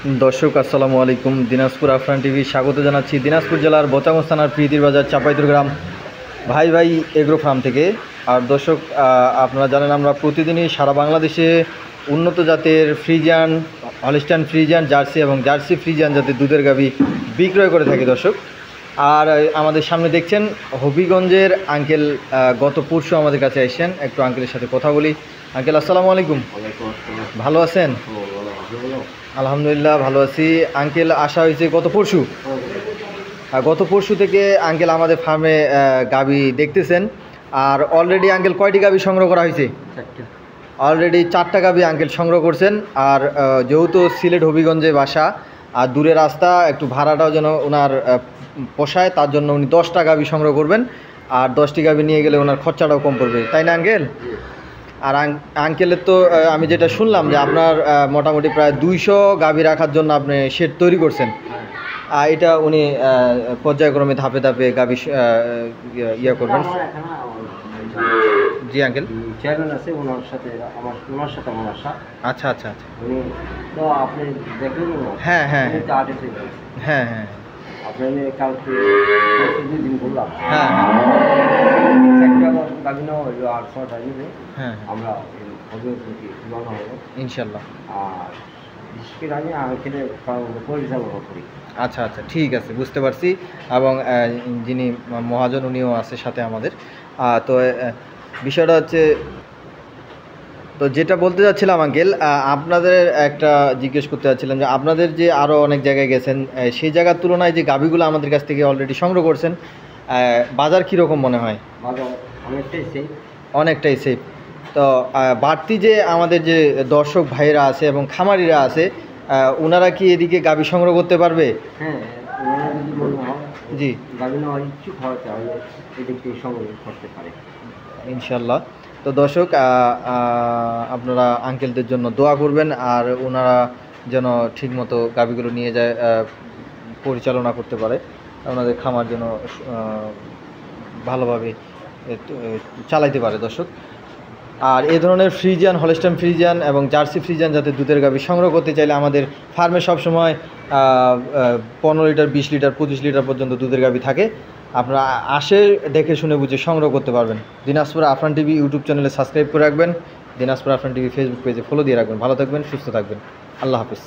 দর্শক আসসালামু আলাইকুম। দিনাজপুর আফরান টিভি স্বাগত জানাচ্ছি দিনাজপুর জেলার বোচাগঞ্জ থানার প্রীতির বাজার চাপাইতুর গ্রাম ভাই ভাই এগ্রো ফার্ম থেকে। আর দর্শক আপনারা জানেন আমরা প্রতিদিনই সারা বাংলাদেশে উন্নত জাতের ফ্রিজিয়ান, হলস্টাইন ফ্রিজিয়ান, জার্সি এবং জার্সি ফ্রিজিয়ান জাতের দুধের গাভী বিক্রয় করে থাকি দর্শক। আর আমাদের সামনে দেখছেন হবিগঞ্জের আঙ্কেল গত পরশু আমাদের কাছে এসেছেন। একটু আঙ্কেলের সাথে কথা বলি। আঙ্কেল আসসালামু আলাইকুম, ভালো আছেন? আলহামদুলিল্লাহ ভালো আছি। আঙ্কেল আসা হয়েছে গত পরশু থেকে আঙ্কেল আমাদের ফার্মে গাভী দেখতেছেন। আর অলরেডি আঙ্কেল কয়টি গাভী সংগ্রহ করা হয়েছে? অলরেডি 4টা গাভী আঙ্কেল সংগ্রহ করছেন। আর যেহেতু সিলেট হবিগঞ্জে বাসা আর দূরের রাস্তা, একটু ভাড়াটাও যেন ওনার পোষায়, তার জন্য উনি 10টা গাভী সংগ্রহ করবেন। আর 10টি গাভী নিয়ে গেলে ওনার খরচাটাও কম পড়বে, তাই না আঙ্কেল? আর আঙ্কেলের তো আমি যেটা শুনলাম যে আপনার মোটামুটি প্রায় 200 গাভী রাখার জন্য আপনি শেড তৈরি করছেন। এটা উনি পর্যায়ক্রমে ধাপে ধাপে গাভী ইয়ে করবেন। জি আঙ্কেল, চেয়ারম্যান আছে, ওনার সাথে আমার আশা। আচ্ছা আচ্ছা আচ্ছা, উনি তো আপনি দেখলেন না? হ্যাঁ হ্যাঁ হ্যাঁ হ্যাঁ, আপনি কালকে 2 দিন বললাম। হ্যাঁ একটা গাভী নেওয়া হইলো আর 6টা নিবে। হ্যাঁ, আমরা রওনা হবো ইনশাল্লাহ। আর বিশেষ করে আমি এখানে পরিচালনা করি। আচ্ছা আচ্ছা, ঠিক আছে, বুঝতে পারছি। এবং যিনি মহাজন উনিও আছে সাথে আমাদের। তো বিষয়টা হচ্ছে, তো যেটা বলতে যাচ্ছিলাম আঙ্কেল, আপনাদের একটা জিজ্ঞেস করতে যাচ্ছিলাম যে আপনাদের যে আরও অনেক জায়গায় গেছেন, সেই জায়গার তুলনায় যে গাভীগুলো আমাদের কাছ থেকে অলরেডি সংগ্রহ করছেন, বাজার কীরকম মনে হয়? বাজার অনেকটাই সেফ। অনেকটাই সেফ। তো বাড়তি যে আমাদের যে দর্শক ভাইয়েরা আছে এবং খামারিরা আছে, ওনারা কি এদিকে গাভী সংগ্রহ করতে পারবে? হ্যাঁ, ওনারা যদি মনে হয় জি, গাভী নেওয়ার ইচ্ছুক হয় তাহলে এদিকে সংগ্রহ করতে পারে ইনশাল্লাহ। তো দর্শক আপনারা আঙ্কেলদের জন্য দোয়া করবেন, আর ওনারা যেন ঠিকমতো গাভীগুলো নিয়ে যায়, পরিচালনা করতে পারে, ওনাদের খামার যেন ভালোভাবে চালাইতে পারে দর্শক। আর এই ধরনের ফ্রিজিয়ান, হলস্টাইন ফ্রিজিয়ান এবং জার্সি ফ্রিজিয়ান যাতে দুধের গাভী সংগ্রহ করতে চাইলে আমাদের ফার্মে সবসময় 15 লিটার, 20 লিটার, 25 লিটার পর্যন্ত দুধের গাভী থাকে। আপনারা আসে দেখে শুনে বুঝে সংগ্রহ করতে পারবেন। দিনাজপুর আফরান টিভি ইউটিউব চ্যানেলে সাবস্ক্রাইব করে রাখবেন। দিনাজপুর আফরান টিভি ফেসবুক পেজে ফলো দিয়ে রাখবেন। ভালো থাকবেন, সুস্থ থাকবেন। আল্লাহ হাফিজ।